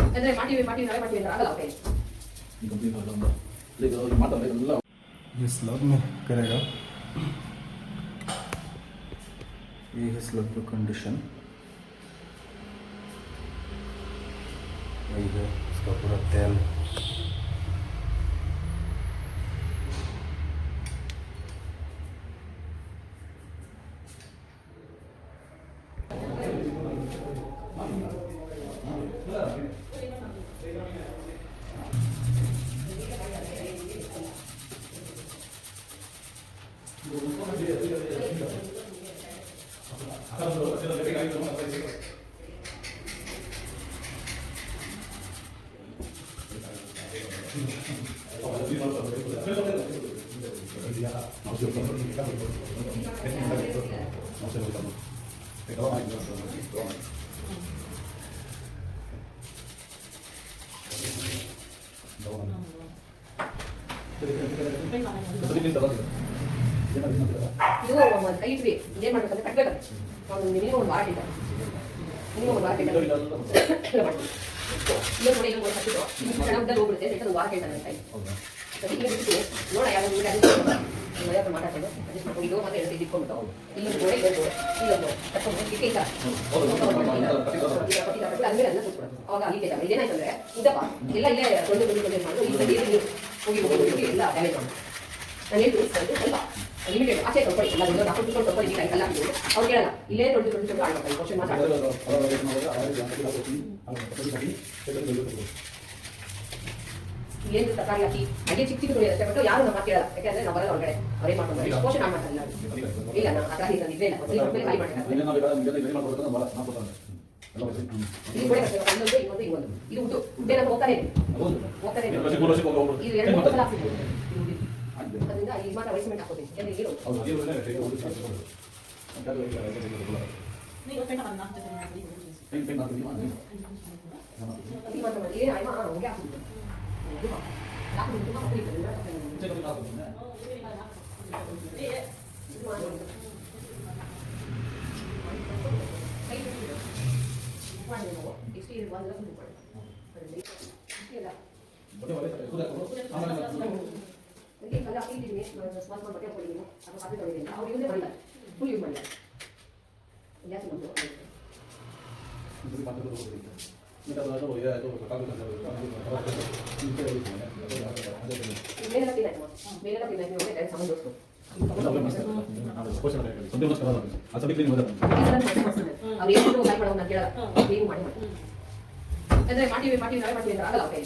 ಅಂದರೆ ಮಾಡ್ತೀವಿ ನಾವೇ ಮಾಡ್ತೀವಿ ಅಂತ ಆಗಲ್ಲ ಓಕೆ ये स्लैब में करेगा। ये है स्लैब का कंडीशन, यही है इसका पूरा तेल। ಇದು ಒಂದು ಕೈ ಇಟ್ವಿ ಏನು ಮಾಡ್ಬೇಕಂದ್ರೆ ಕಟ್ಬೇಕಂತ ಒಂದು ಮಿನಿಮಮ್ ಒಂದು ವಾರ ಇಟ್ಟ ಇಲ್ಲ ನೋಡಿ ಇದು ಕಟ್ಟಿದ್ದು ಚೆನ್ನಾಗಿ ಹೋಗ್ಬಿಡುತ್ತೆ ಒಂದು ವಾರ ಕೇಳ್ತಾನೆ ಕೈ ಸರಿ ಈಗ ಬಿಟ್ಟು ನೋಡ ಯಾವ ಮರ್ಯಾದ ಮಾತಾಡ್ಕೊಂಡು ಅಡ್ಜಸ್ಟ್ ಮಾಡ್ಕೊಂಡು ಇದು ಮತ್ತೆ ಎರಡು ಇಟ್ಕೊಂಡ್ಬಿಟ್ಟು ಇಲ್ಲೊಂದು ಗೋಡೆ ಇಲ್ಲೊಂದು ಕಟ್ಕೊಂಡು ಇಟ್ಟೆ ಸರ್ ಅದ್ಮೇಲೆ ಅದನ್ನ ಕೂತ್ಕೊಡೋದು ಅವಾಗ ಅಲ್ಲಿ ಇದೇನಾಯ್ತಂದ್ರೆ ಇದಪ್ಪ ಎಲ್ಲ ಇಲ್ಲೇ ತೊಂದರೆ ಮಾಡಿ ಇಲ್ಲಿ ಹೋಗಿ ಎಲ್ಲ ಡ್ಯಾಮೇಜ್ ಮಾಡೋದು ನಾನು ಏನು ಸ್ವಲ್ಪ ಲಿಮಿಟೆಡ್ ಆಚೆ ತೊಳ್ಕೊಳ್ಳಿ ಎಲ್ಲ ಡಾಕ್ಟರ್ ಕೂತ್ಕೊಂಡು ತೊಳ್ಕೊಳ್ಳಿ ಈಗ ಎಲ್ಲ ಅವ್ರು ಕೇಳಲ್ಲ ಇಲ್ಲೇ ತೊಳೆದು ಆಡ್ಬೇಕು ಕ್ವಶನ್ ಮಾತಾಡೋದು ಏನು ತರಕಾರಿ ಹಾಕಿ ಹಾಗೆ ಚಿಕ್ಕ ತೊಳೆಯೋದಷ್ಟೇ ಬಟ್ ಯಾರು ನಮ್ಮ ಕೇಳಲ್ಲ ಯಾಕಂದ್ರೆ ನಾವು ಬರೋದು ಹೊರಗಡೆ ಅವರೇ ಮಾಡ್ಕೊಂಡು ಕ್ವಶನ್ ಆನ್ ಮಾಡ್ತಾರೆ ಇಲ್ಲ ನಾನು ಆ ಥರ ಇದ್ದೇ ಇಲ್ಲ ಖಾಲಿ ಮಾಡ್ತಾರೆ ಇದು ಕೂಡ ಇನ್ನೊಂದು ಇದು ಉದ್ದು ಉದ್ದೆ ನಮ್ಮ ಹೋಗ್ತಾನೆ ಇದು ಎರಡು ಮೂರು ಸಲ ಹಾಕ್ತಿದ್ವಿ ಅದರಿಂದ ಈಗ ಮಾತ್ರ ವೈಸ್ಮೆಂಟ್ ಹಾಕೋತೀನಿ ಸ್ಮಾಲ್ ಬಟ್ಟೆ ಹಾಕೊಂಡಿದ್ದೀನಿ ಅಥವಾ ಕಾಫಿ ತೊಗೊಂಡಿದ್ದೀನಿ ಅವ್ರು ಯೂಸೇ ಮಾಡಿಲ್ಲ ಫುಲ್ ಯೂಸ್ ಮಾಡಿಲ್ಲ ಗ್ಯಾಸ್ ಬಂದು ಮೇಲೆಲ್ಲ ತಿನ್ನಾಯ್ತು ಮೇಲೆಲ್ಲ ತಿನ್ನಾಯ್ತು ಡೈರೆಕ್ಟ್ ಸಾಮಾನು ದೋಸ್ತು ಅವ್ರು ಏನು ಲೈಕ್ ಮಾಡೋದು ನಾನು ಕೇಳಲ್ಲ ಏನು ಮಾಡಿ ಅಂದರೆ ಮಾಡ್ತೀವಿ ನಾವೇ ಮಾಡ್ತೀವಿ ಅಂತ ಆಗಲ್ಲ ಓಕೆ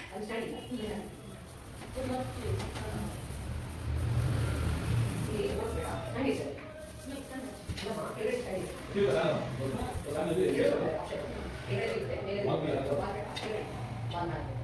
ಅದು ಸ್ಟ್ಯಾಂಡ್ ಇಲ್ಲ ಇಲ್ಲಿ ನೋಡ್ಬೇಡ ಸ್ಟ್ಯಾಂಡ್ ಇದೆ ಅಲ್ಲಮ್ಮ ಕೆಳಗಡೆ ಸ್ಟ್ಯಾಂಡ್ ಇದೆ ಕೆಳಗಡೆ ಇದೆ ಮೇಲೆ ಬಾಲ್ ಬೇಡ ಕೆಳಗಡೆ ಬಾಲ್ ಮಾಡಿ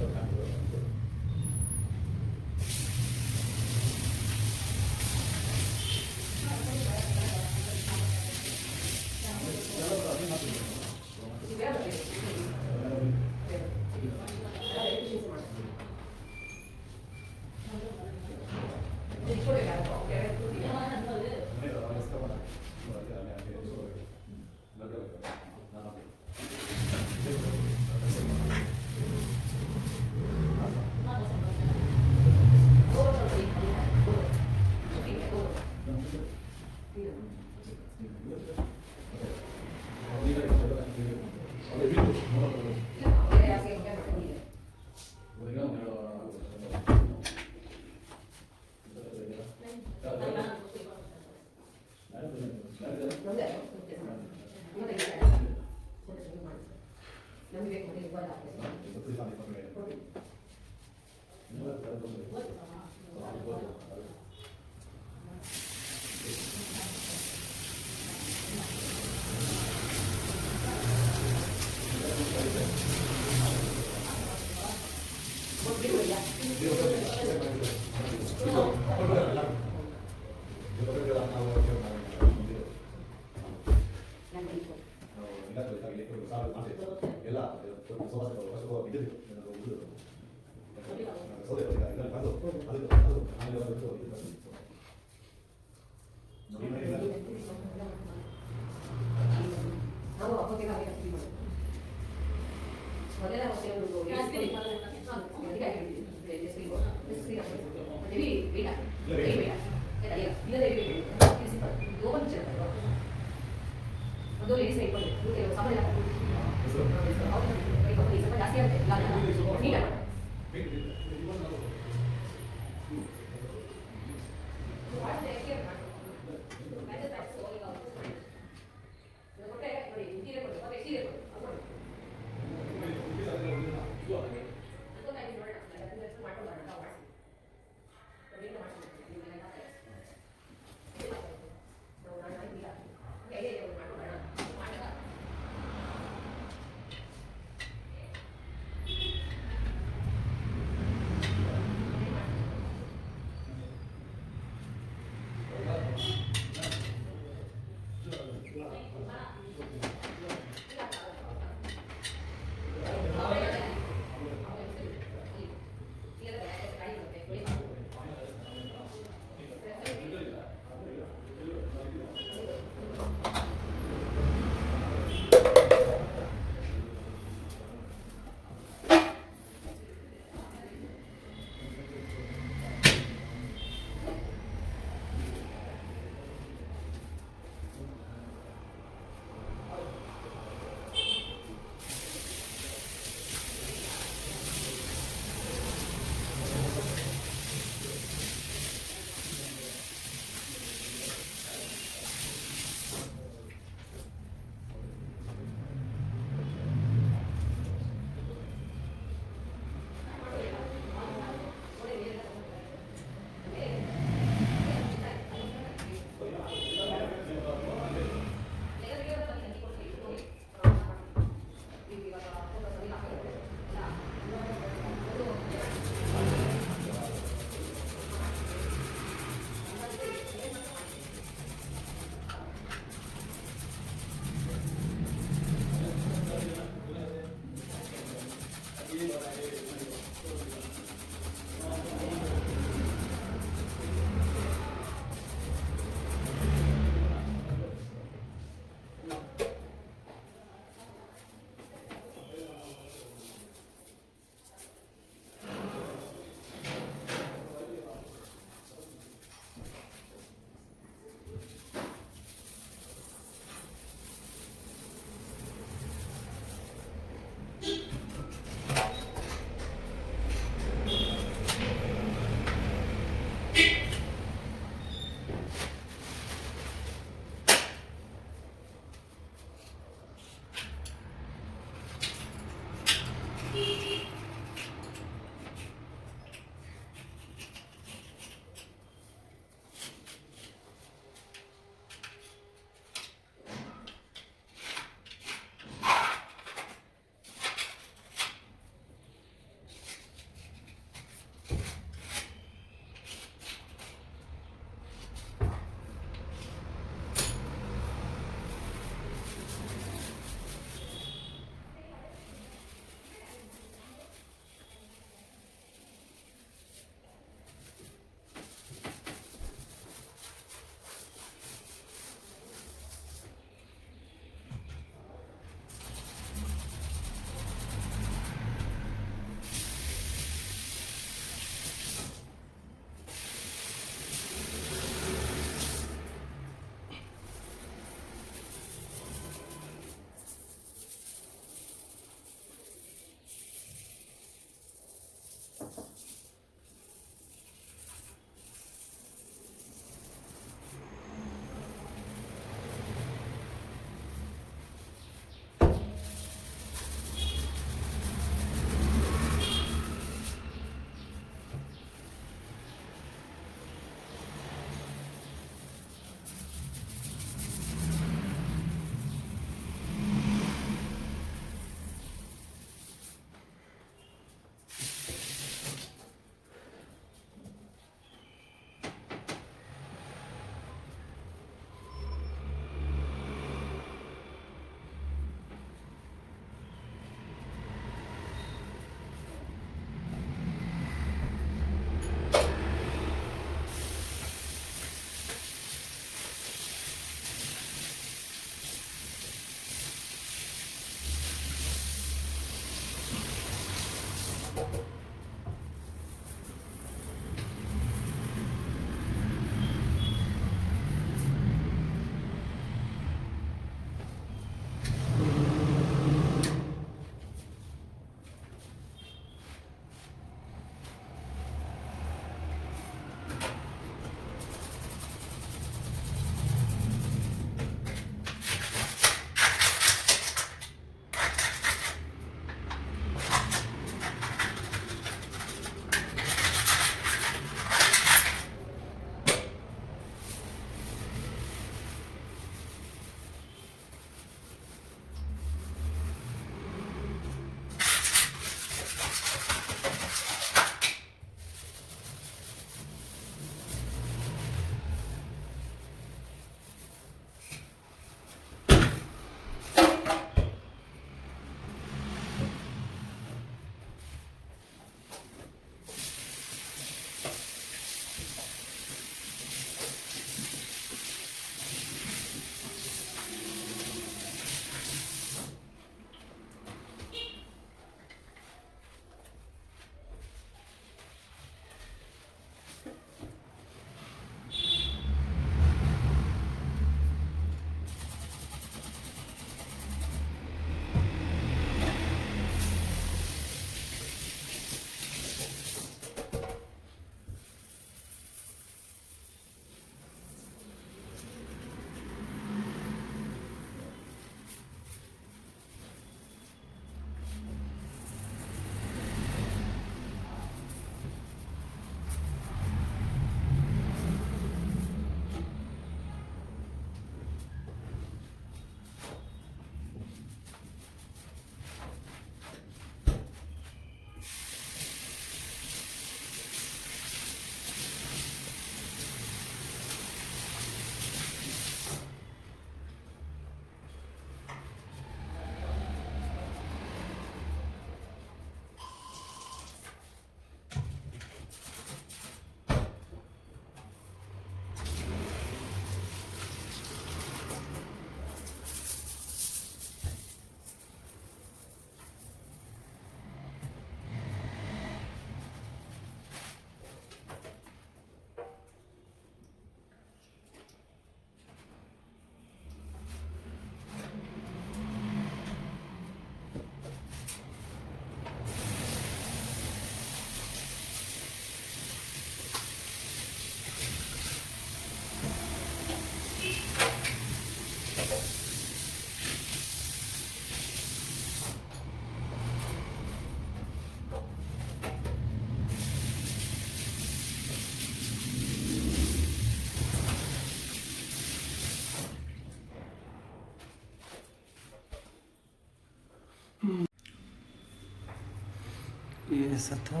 ये ऐसा था।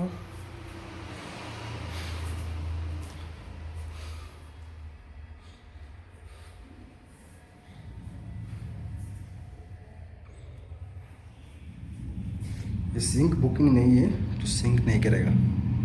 ये सिंक बुकिंग नहीं है तो सिंक नहीं करेगा।